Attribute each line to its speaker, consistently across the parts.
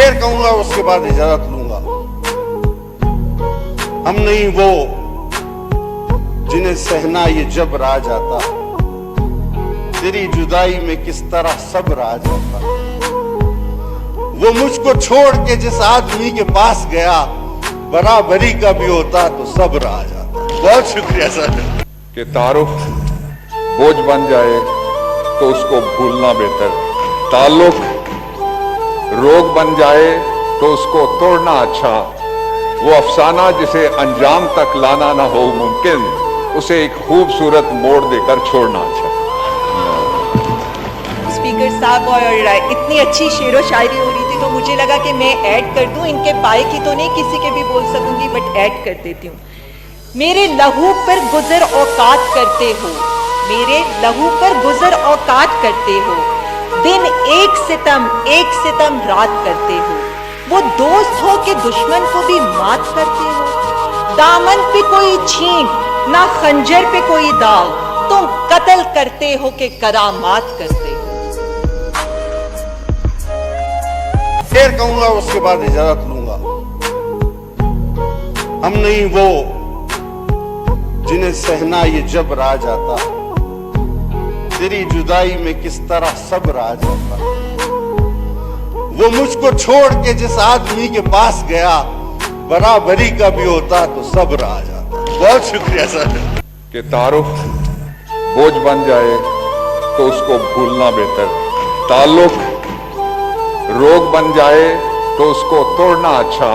Speaker 1: फिर कहूंगा, उसके बाद इजाजत लूंगा। हम नहीं वो जिन्हें सहना ये जबर आ जाता, तेरी जुदाई में किस तरह सब्र आ जाता। वो मुझको छोड़ के जिस आदमी के पास गया, बराबरी का भी होता तो सब्र आ जाता। बहुत शुक्रिया सर।
Speaker 2: कि तारुफ बोझ बन जाए तो उसको भूलना बेहतर, ताल्लुक रोग बन जाए तो उसको तोड़ना अच्छा, वो अफसाना जिसे अंजाम तक लाना ना हो मुमकिन, उसे एक खूबसूरत मोड़ देकर छोड़ना अच्छा।
Speaker 3: स्पीकर साहब, और इतनी अच्छी शेरो शायरी हो रही थी तो मुझे लगा कि मैं ऐड कर दूं। इनके पाए की तो नहीं किसी के भी बोल सकूंगी, बट ऐड कर देती हूँ। मेरे लहू पर गुजर औकात करते हो, मेरे लहू पर गुजर औकात करते हो, दिन एक सितम रात करते हो। वो दोस्त हो कि दुश्मन को भी मात करते हो। दामन पे कोई छीन ना खंजर पे कोई दाग, तुम कत्ल करते हो कि करामात करते हो।
Speaker 1: फिर कहूंगा, उसके बाद इजाजत लूंगा। हम नहीं वो जिन्हें सहना ये जबर आ जाता, तेरी जुदाई में किस तरह सब्र आ जाता। वो मुझको छोड़ के जिस आदमी के पास गया, बराबरी का भी होता तो सब्र आ जाता। बहुत शुक्रिया सर।
Speaker 2: कि तारुफ बोझ बन जाए तो उसको भूलना बेहतर, ताल्लुक रोग बन जाए तो उसको तोड़ना अच्छा,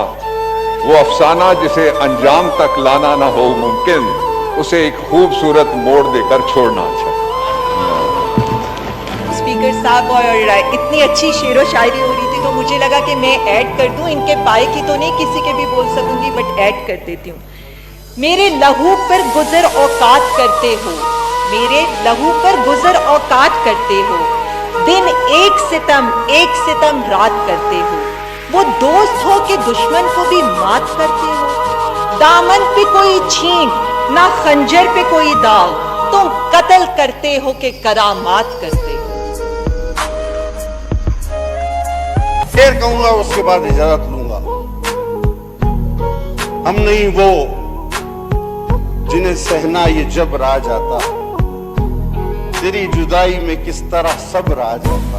Speaker 2: वो अफसाना जिसे अंजाम तक लाना ना हो मुमकिन, उसे एक खूबसूरत मोड़ देकर छोड़ना अच्छा।
Speaker 3: स्पीकर साहब, और इतनी अच्छी शेरो शायरी हो रही थी तो मुझे लगा कि मैं ऐड कर दूं। इनके पाए की तो नहीं किसी के भी बोल सकूंगी, बट ऐड कर देती हूँ। मेरे लहू पर गुजर औकात करते हो, मेरे लहू पर गुजर औकात करते हो, दिन एक सितम रात करते हो। वो दोस्त हो कि दुश्मन को भी मात करते हो। दामन पे कोई छीन ना खंजर पे कोई दाग, तुम कत्ल करते हो कि करामात करते हो।
Speaker 1: फिर कहूंगा, उसके बाद इजाजत लूंगा। हम नहीं वो जिन्हें सहना ये जबर आ जाता, तेरी जुदाई में किस तरह सब्र आ जाता।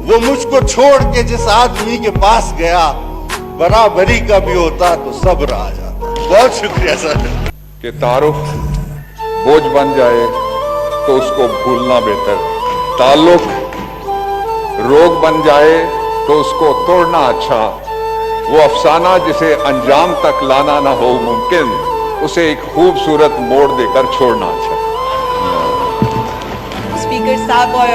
Speaker 1: वो मुझको छोड़ के जिस आदमी के पास गया, बराबरी का भी होता तो सब्र आ जाता। बहुत शुक्रिया सर।
Speaker 2: कि तारुफ बोझ बन जाए तो उसको भूलना बेहतर, ताल्लुक रोग बन जाए तो उसको तोड़ना अच्छा, वो अफसाना जिसे अंजाम तक लाना ना हो मुमकिन, उसे एक खूबसूरत मोड़ देकर छोड़ना अच्छा।
Speaker 3: स्पीकर साहब, और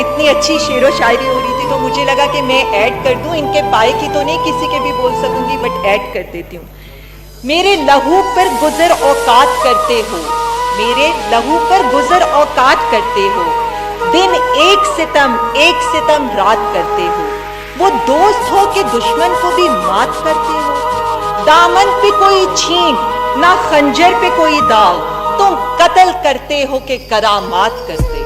Speaker 3: इतनी अच्छी शेरो शायरी हो रही थी तो मुझे लगा कि मैं ऐड कर दूं। इनके पाए की तो नहीं किसी के भी बोल सकूंगी, बट ऐड कर देती हूँ। मेरे लहू पर गुजर औकात करते हो, मेरे लहू पर गुजर औकात करते हो, दिन एक सितम रात करते हो। वो दोस्त हो कि दुश्मन को भी मात करते हो। दामन पे कोई छीन ना खंजर पे कोई दाग, तुम कत्ल करते हो कि करामात करते हो।